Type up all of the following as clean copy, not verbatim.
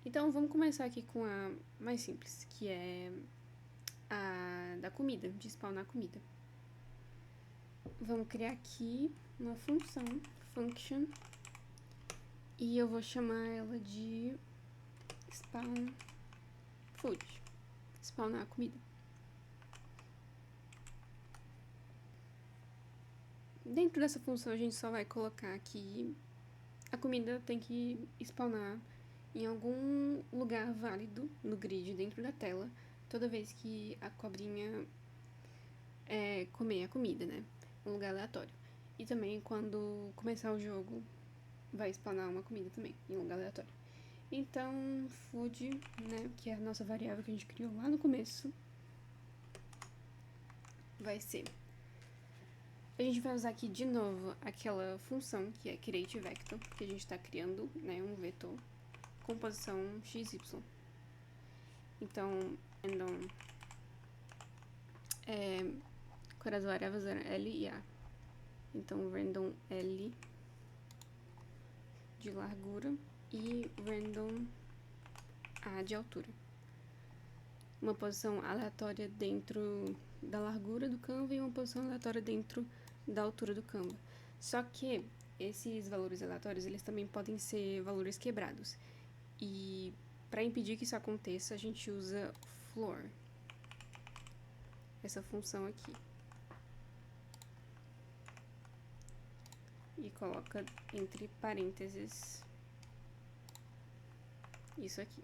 Então, vamos começar aqui com a mais simples, que é a da comida, de spawnar comida. Vamos criar aqui uma função, function, e eu vou chamar ela de spawn food, spawnar a comida. Dentro dessa função a gente só vai colocar que a comida tem que spawnar em algum lugar válido no grid dentro da tela toda vez que a cobrinha comer a comida, né? Um lugar aleatório. E também quando começar o jogo vai spawnar uma comida também em um lugar aleatório. Então, food, né, que é a nossa variável que a gente criou lá no começo, vai ser... A gente vai usar aqui de novo aquela função que é createVector, que a gente está criando, né, um vetor com posição XY. Então, random quando as variáveis eram L e A. Então, random L de largura e random A de altura. Uma posição aleatória dentro da largura do Canva e uma posição aleatória dentro da altura do Canva. Só que esses valores aleatórios, eles também podem ser valores quebrados. E para impedir que isso aconteça, a gente usa floor, essa função aqui. E coloca entre parênteses isso aqui.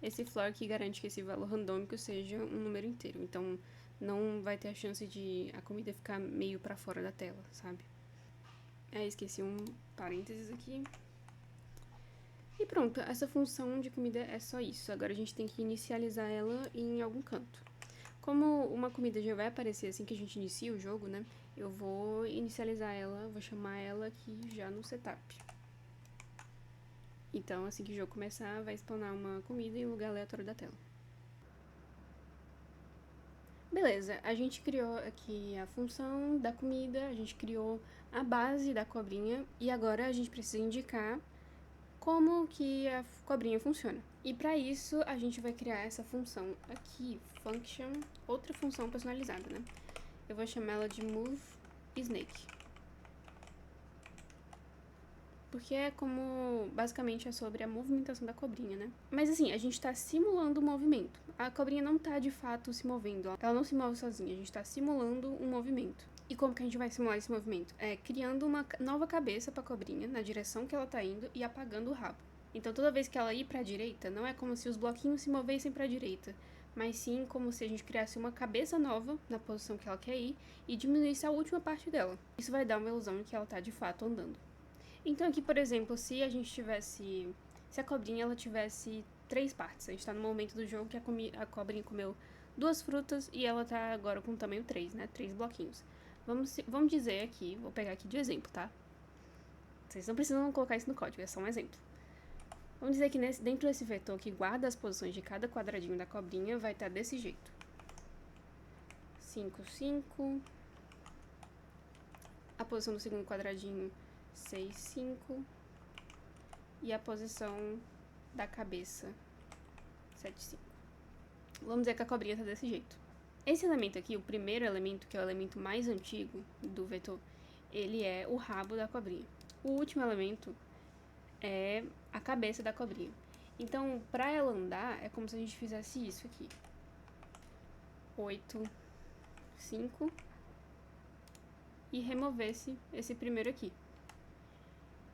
Esse floor que garante que esse valor randômico seja um número inteiro. Então, não vai ter a chance de a comida ficar meio para fora da tela, sabe? Esqueci um parênteses aqui. E pronto, essa função de comida é só isso. Agora a gente tem que inicializar ela em algum canto. Como uma comida já vai aparecer assim que a gente inicia o jogo, né? Eu vou inicializar ela, vou chamar ela aqui já no setup. Então, assim que o jogo começar, vai spawnar uma comida em um lugar aleatório da tela. Beleza, a gente criou aqui a função da comida, a gente criou a base da cobrinha e agora a gente precisa indicar como que a cobrinha funciona. E para isso, a gente vai criar essa função aqui, function, outra função personalizada, né? Eu vou chamar ela de moveSnake. Porque é como, basicamente, é sobre a movimentação da cobrinha, né? Mas assim, a gente tá simulando o movimento. A cobrinha não tá, de fato, se movendo. Ela não se move sozinha, a gente tá simulando um movimento. E como que a gente vai simular esse movimento? Criando uma nova cabeça pra cobrinha, na direção que ela tá indo, e apagando o rabo. Então, toda vez que ela ir pra direita, não é como se os bloquinhos se movessem pra direita, mas sim como se a gente criasse uma cabeça nova na posição que ela quer ir e diminuísse a última parte dela. Isso vai dar uma ilusão de que ela tá, de fato, andando. Então aqui, por exemplo, se a cobrinha ela tivesse 3 partes, a gente tá no momento do jogo que a cobrinha comeu 2 frutas e ela tá agora com tamanho 3, né? 3 bloquinhos. Vamos dizer aqui, vou pegar aqui de exemplo, tá? Vocês não precisam colocar isso no código, é só um exemplo. Vamos dizer que dentro desse vetor que guarda as posições de cada quadradinho da cobrinha vai estar desse jeito. 5, 5. A posição do segundo quadradinho 6, 5. E a posição da cabeça 7, 5. Vamos dizer que a cobrinha tá desse jeito. Esse elemento aqui, o primeiro elemento, que é o elemento mais antigo do vetor, ele é o rabo da cobrinha. O último elemento é a cabeça da cobrinha. Então, para ela andar, é como se a gente fizesse isso aqui. 8, 5. E removesse esse primeiro aqui.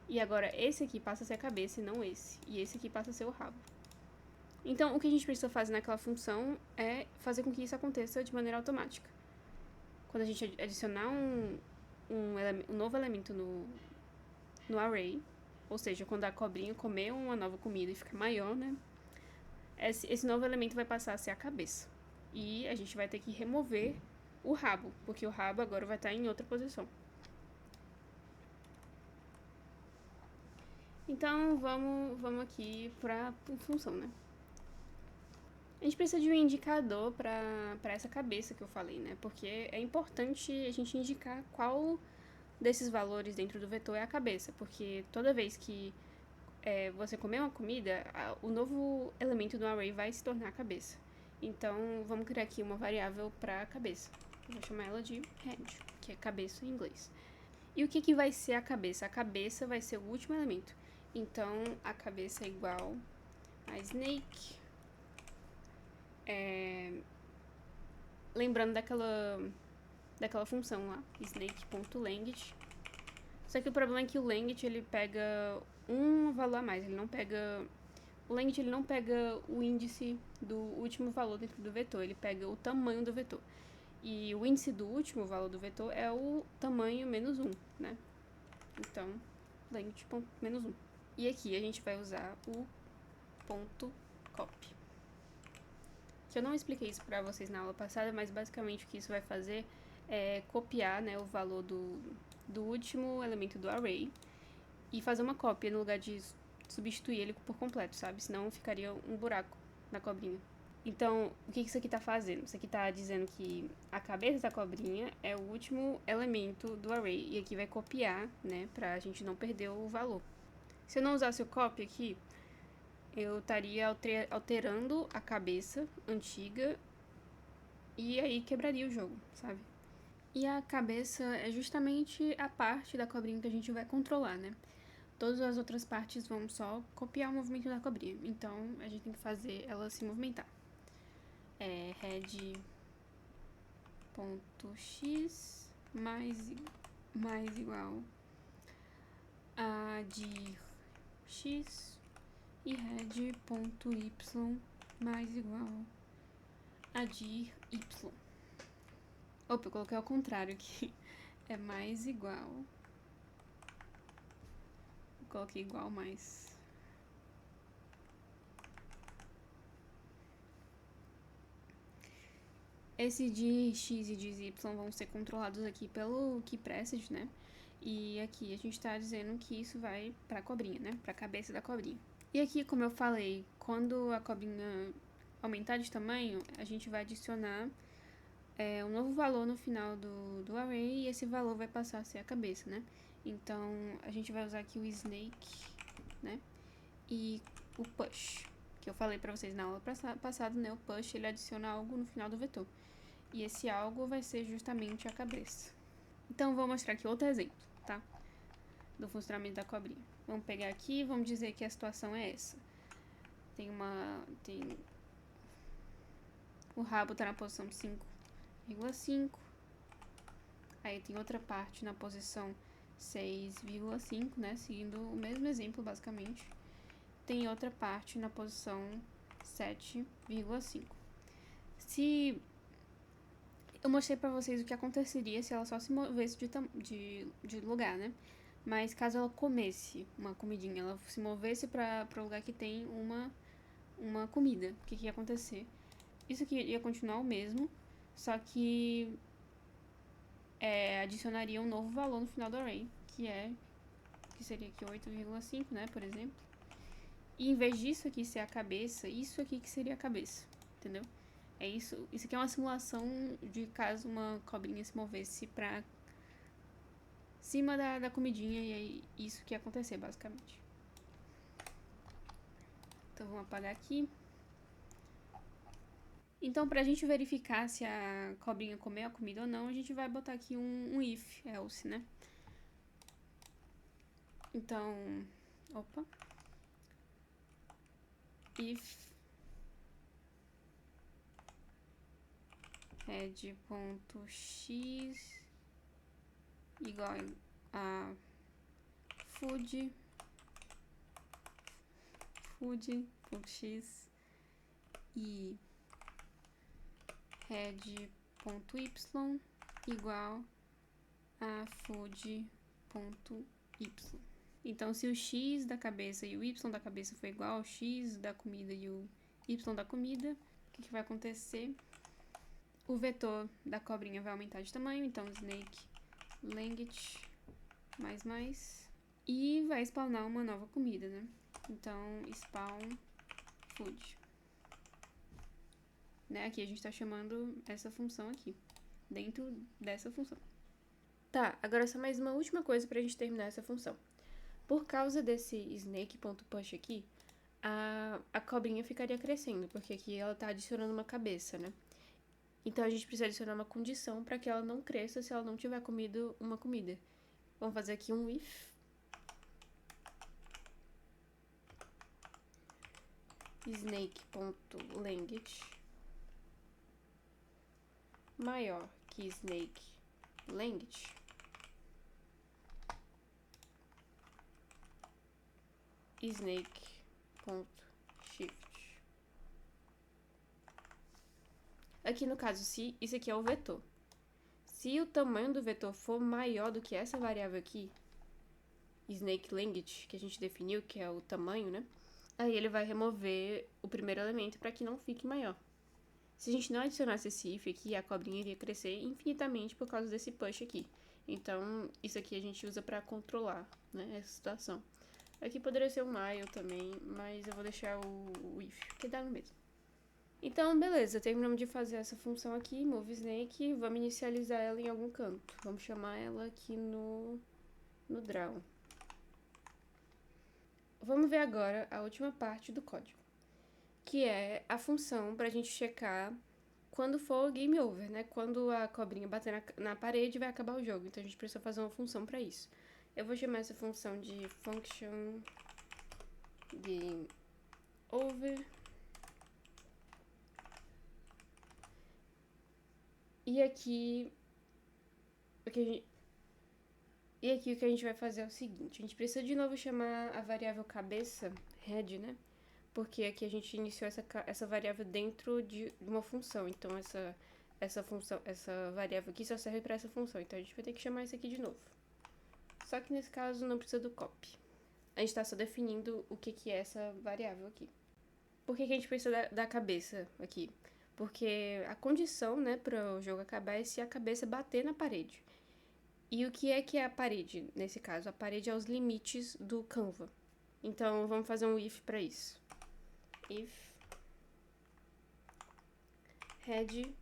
E agora esse aqui passa a ser a cabeça e não esse. E esse aqui passa a ser o rabo. Então, o que a gente precisa fazer naquela função é fazer com que isso aconteça de maneira automática. Quando a gente adicionar um novo elemento no array, ou seja, quando a cobrinha comer uma nova comida e ficar maior, né? Esse novo elemento vai passar a ser a cabeça. E a gente vai ter que remover o rabo, porque o rabo agora vai estar em outra posição. Então, vamos aqui para a função, né? A gente precisa de um indicador para essa cabeça que eu falei, né? Porque é importante a gente indicar qual desses valores dentro do vetor é a cabeça, porque toda vez que você comer uma comida, o novo elemento do array vai se tornar a cabeça. Então, vamos criar aqui uma variável para cabeça. Eu vou chamar ela de head, que é cabeça em inglês. E o que vai ser a cabeça? A cabeça vai ser o último elemento. Então, a cabeça é igual a snake. Lembrando daquela função lá, snake.length. Só que o problema é que o length, ele pega um valor a mais. O length, ele não pega o índice do último valor dentro do vetor. Ele pega o tamanho do vetor. E o índice do último valor do vetor é o tamanho menos 1, né? Então, length menos 1. E aqui a gente vai usar o ponto copy. Que eu não expliquei isso pra vocês na aula passada, mas basicamente o que isso vai fazer é copiar, né, o valor do último elemento do array e fazer uma cópia no lugar de substituir ele por completo, sabe? Senão ficaria um buraco na cobrinha. Então, o que isso aqui tá fazendo? Isso aqui tá dizendo que a cabeça da cobrinha é o último elemento do array. E aqui vai copiar, né, pra gente não perder o valor. Se eu não usasse o copy aqui, eu estaria alterando a cabeça antiga e aí quebraria o jogo, sabe? E a cabeça é justamente a parte da cobrinha que a gente vai controlar, né? Todas as outras partes vão só copiar o movimento da cobrinha. Então, a gente tem que fazer ela se movimentar. Head.x mais igual a dir x e head.y mais igual a dir y. Opa, eu coloquei ao contrário aqui. É mais igual. Eu coloquei igual mais. Esse de x e de y vão ser controlados aqui pelo keyPressed, né? E aqui a gente tá dizendo que isso vai pra cobrinha, né? Pra cabeça da cobrinha. E aqui, como eu falei, quando a cobrinha aumentar de tamanho, a gente vai adicionar um novo valor no final do array e esse valor vai passar a ser a cabeça, né? Então, a gente vai usar aqui o snake, né? E o push, que eu falei pra vocês na aula passada, né? O push, ele adiciona algo no final do vetor. E esse algo vai ser justamente a cabeça. Então, vou mostrar aqui outro exemplo, tá? Do funcionamento da cobrinha. Vamos pegar aqui e vamos dizer que a situação é essa. O rabo tá na posição 5,5. Aí tem outra parte na posição 6,5, né? Seguindo o mesmo exemplo, basicamente. Tem outra parte na posição 7,5. Eu mostrei pra vocês o que aconteceria se ela só se movesse de lugar, né? Mas caso ela comesse uma comidinha, ela se movesse para o lugar que tem uma comida, o que ia acontecer? Isso aqui ia continuar o mesmo, só que adicionaria um novo valor no final do array, que seria aqui 8,5, né, por exemplo. E em vez disso aqui ser a cabeça, isso aqui que seria a cabeça, entendeu? Isso aqui é uma simulação de caso uma cobrinha se movesse pra cima da comidinha e aí isso que ia acontecer, basicamente. Então, vamos apagar aqui. Então, pra gente verificar se a cobrinha comeu a comida ou não, a gente vai botar aqui um if, else, né? Então, if head.x igual a food.x e head.y igual a food.y. Então, se o x da cabeça e o y da cabeça for igual ao x da comida e o y da comida, o que vai acontecer? O vetor da cobrinha vai aumentar de tamanho, então snake length mais e vai spawnar uma nova comida, né? Então, spawn food. Né? Aqui a gente tá chamando essa função aqui, dentro dessa função. Tá, agora só mais uma última coisa pra gente terminar essa função. Por causa desse snake.push aqui, a cobrinha ficaria crescendo, porque aqui ela tá adicionando uma cabeça, né? Então a gente precisa adicionar uma condição para que ela não cresça se ela não tiver comido uma comida. Vamos fazer aqui um if snake.length maior que snake length snake.shift. Aqui no caso, se isso aqui é o vetor. Se o tamanho do vetor for maior do que essa variável aqui, snake length, que a gente definiu, que é o tamanho, né? Aí ele vai remover o primeiro elemento para que não fique maior. Se a gente não adicionasse esse if aqui, a cobrinha iria crescer infinitamente por causa desse push aqui. Então, isso aqui a gente usa para controlar, né, essa situação. Aqui poderia ser um while também, mas eu vou deixar o if, que dá no mesmo. Então, beleza, terminamos de fazer essa função aqui, moveSnake, vamos inicializar ela em algum canto. Vamos chamar ela aqui no draw. Vamos ver agora a última parte do código, que é a função para a gente checar quando for game over, né? Quando a cobrinha bater na parede, vai acabar o jogo. Então, a gente precisa fazer uma função para isso. Eu vou chamar essa função de function game over. E aqui o que a gente vai fazer é o seguinte. A gente precisa de novo chamar a variável cabeça, head, né? Porque aqui a gente iniciou essa variável dentro de uma função. Então, essa variável aqui só serve para essa função. Então, a gente vai ter que chamar isso aqui de novo. Só que nesse caso não precisa do copy. A gente está só definindo o que é essa variável aqui. Por que a gente precisa da cabeça aqui? Porque a condição, né, para o jogo acabar é se a cabeça bater na parede. E o que é a parede, nesse caso? A parede é os limites do Canva. Então, vamos fazer um if para isso. If head.x.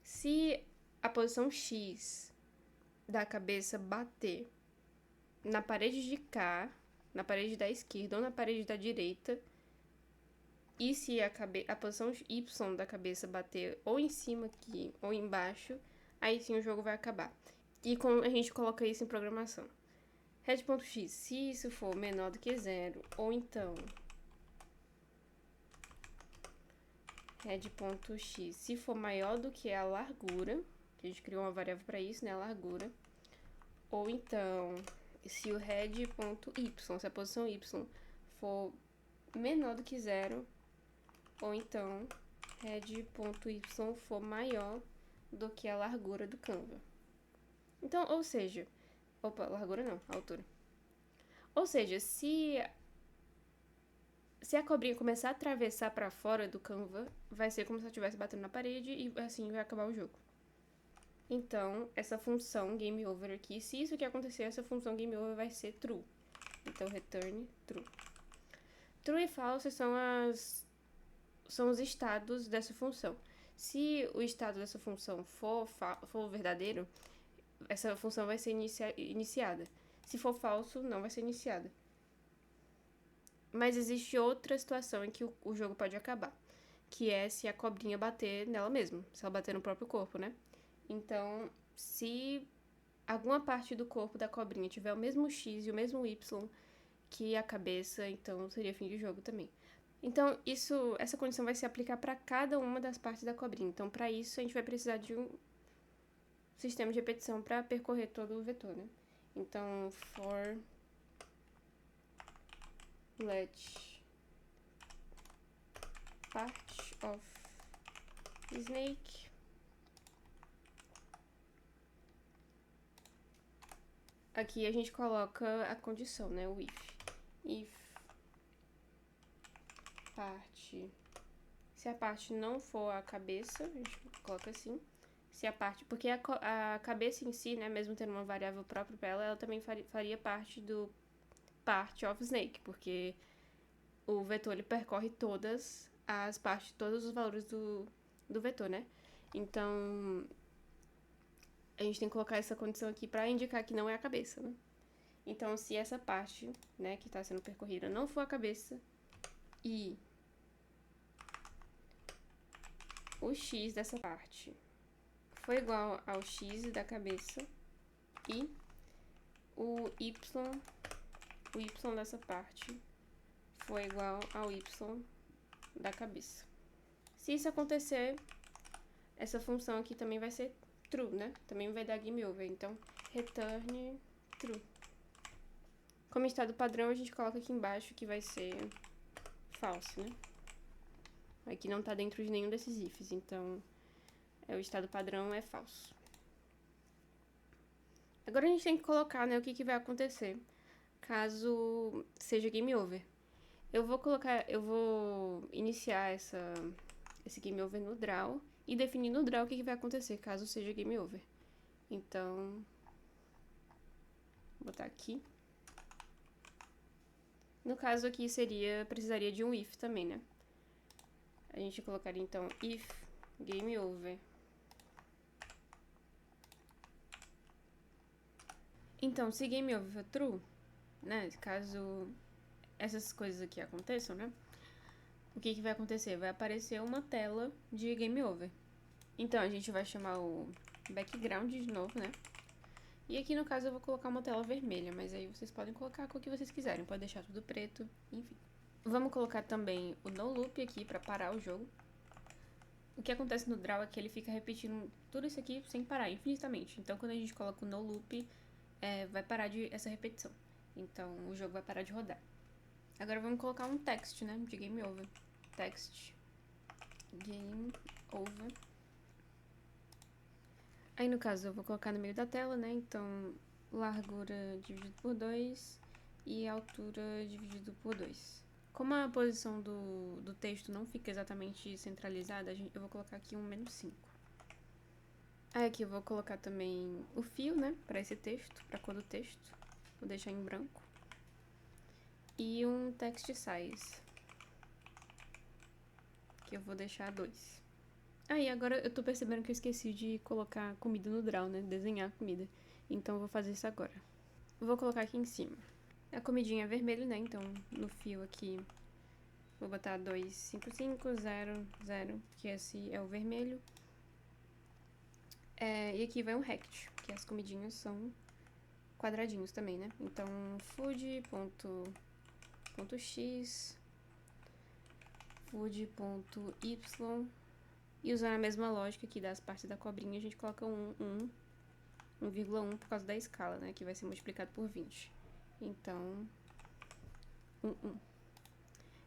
Se a posição x da cabeça bater na parede de cá, na parede da esquerda ou na parede da direita, e se a posição y da cabeça bater ou em cima aqui ou embaixo, aí sim o jogo vai acabar. E como a gente coloca isso em programação? Head.x, se isso for menor do que 0, ou então head.x, se for maior do que a largura, que a gente criou uma variável para isso, né, a largura, ou então se o head.y, se a posição y for menor do que 0, ou então head.y for maior do que a largura do Canva. Então, ou seja, largura não, altura. Ou seja, se a cobrinha começar a atravessar para fora do Canva, vai ser como se ela estivesse batendo na parede e assim vai acabar o jogo. Então, essa função game over aqui, se isso que acontecer, essa função game over vai ser true. Então, return true. True e false são os estados dessa função. Se o estado dessa função for verdadeiro, essa função vai ser iniciada. Se for falso, não vai ser iniciada. Mas existe outra situação em que o jogo pode acabar, que é se a cobrinha bater nela mesma, se ela bater no próprio corpo, né? Então, se alguma parte do corpo da cobrinha tiver o mesmo X e o mesmo Y que a cabeça, então seria fim de jogo também. Então, essa condição vai se aplicar para cada uma das partes da cobrinha. Então, para isso, a gente vai precisar de um sistema de repetição para percorrer todo o vetor, né? Então, for let part of snake aqui a gente coloca a condição, né? O if parte, se a parte não for a cabeça, a gente coloca assim. Se a parte, porque a cabeça em si, né, mesmo tendo uma variável própria para ela também faria parte do part of snake, porque o vetor ele percorre todas as partes, todos os valores do vetor, né? Então, a gente tem que colocar essa condição aqui para indicar que não é a cabeça, né? Então, se essa parte, né, que tá sendo percorrida não for a cabeça e o x dessa parte foi igual ao x da cabeça e o y dessa parte foi igual ao y da cabeça. Se isso acontecer, essa função aqui também vai ser true, né? Também vai dar game over. Então, return true. Como estado padrão, a gente coloca aqui embaixo que vai ser false, né? Aqui não tá dentro de nenhum desses ifs, então o estado padrão é falso. Agora a gente tem que colocar, né, o que vai acontecer caso seja game over. Eu vou iniciar esse game over no draw e definir no draw o que vai acontecer caso seja game over. Então, vou botar aqui. No caso aqui precisaria de um if também, né? A gente colocaria então if game over. Então, se game over for true, né? Caso essas coisas aqui aconteçam, né? O que vai acontecer? Vai aparecer uma tela de game over. Então, a gente vai chamar o background de novo, né? E aqui, no caso, eu vou colocar uma tela vermelha, mas aí vocês podem colocar a cor que vocês quiserem. Pode deixar tudo preto, enfim. Vamos colocar também o no loop aqui pra parar o jogo. O que acontece no draw é que ele fica repetindo tudo isso aqui sem parar, infinitamente. Então, quando a gente coloca o no loop, vai parar essa repetição. Então, o jogo vai parar de rodar. Agora, vamos colocar um text, né, de game over. Text game over. Aí, no caso, eu vou colocar no meio da tela, né? Então, largura dividido por 2 e altura dividido por 2. Como a posição do texto não fica exatamente centralizada, eu vou colocar aqui um -5. Aí, aqui eu vou colocar também o fio, né? Pra esse texto, pra cor do texto. Vou deixar em branco. E um text size, que eu vou deixar 2. Aí, agora eu tô percebendo que eu esqueci de colocar comida no draw, né? Desenhar comida. Então, eu vou fazer isso agora. Vou colocar aqui em cima. A comidinha é vermelho, né? Então, no fio aqui, vou botar 25500, que esse é o vermelho. E aqui vai um rect, que as comidinhas são quadradinhos também, né? Então, food.x, food.y. E usando a mesma lógica aqui das partes da cobrinha, a gente coloca 1,1 por causa da escala, né? Que vai ser multiplicado por 20. Então, 1.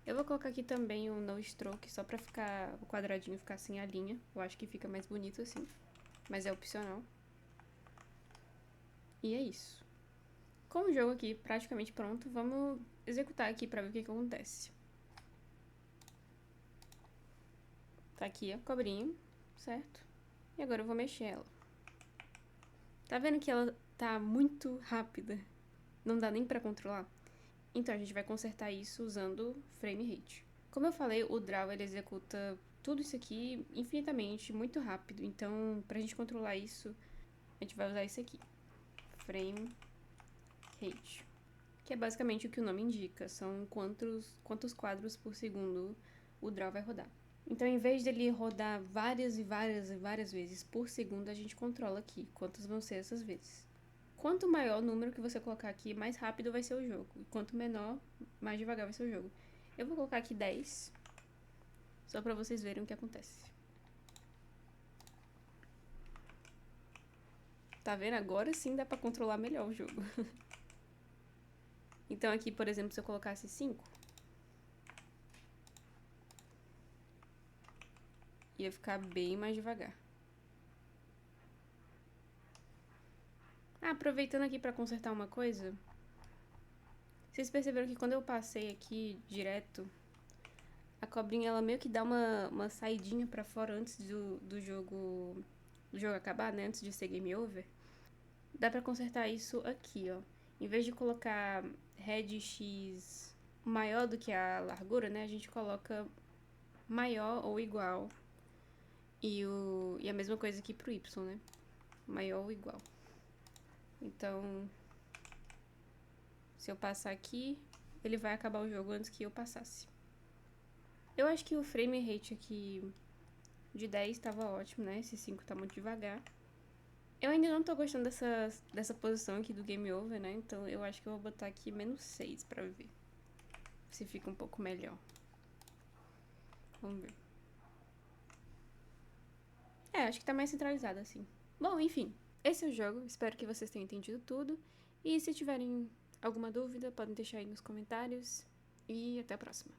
Eu vou colocar aqui também o no stroke, só pra o quadradinho ficar sem a linha. Eu acho que fica mais bonito assim, mas é opcional. E é isso. Com o jogo aqui praticamente pronto, vamos executar aqui pra ver o que acontece. Tá aqui a cobrinha, certo? E agora eu vou mexer ela. Tá vendo que ela tá muito rápida? Não dá nem pra controlar? Então, a gente vai consertar isso usando frame rate. Como eu falei, o draw ele executa tudo isso aqui infinitamente, muito rápido. Então, pra gente controlar isso, a gente vai usar isso aqui. Frame rate. Que é basicamente o que o nome indica. São quantos quadros por segundo o draw vai rodar. Então, em vez dele rodar várias e várias e várias vezes por segundo, a gente controla aqui quantas vão ser essas vezes. Quanto maior o número que você colocar aqui, mais rápido vai ser o jogo. E quanto menor, mais devagar vai ser o jogo. Eu vou colocar aqui 10, só pra vocês verem o que acontece. Tá vendo? Agora sim dá pra controlar melhor o jogo. Então aqui, por exemplo, se eu colocasse 5, ia ficar bem mais devagar. Aproveitando aqui pra consertar uma coisa, vocês perceberam que quando eu passei aqui direto, a cobrinha ela meio que dá uma saidinha pra fora antes do jogo acabar, né? Antes de ser game over. Dá pra consertar isso aqui, ó. Em vez de colocar head x maior do que a largura, né? A gente coloca maior ou igual. E a mesma coisa aqui pro y, né? Maior ou igual. Então, Se eu passar aqui, ele vai acabar o jogo antes que eu passasse. Eu acho que o frame rate aqui de 10 tava ótimo, né? Esse 5 tá muito devagar. Eu ainda não tô gostando dessa posição aqui do game over, né? Então eu acho que eu vou botar aqui -6 pra ver se fica um pouco melhor. Vamos ver. Acho que tá mais centralizado assim. Bom, enfim, esse é o jogo. Espero que vocês tenham entendido tudo. E se tiverem alguma dúvida, podem deixar aí nos comentários. E até a próxima.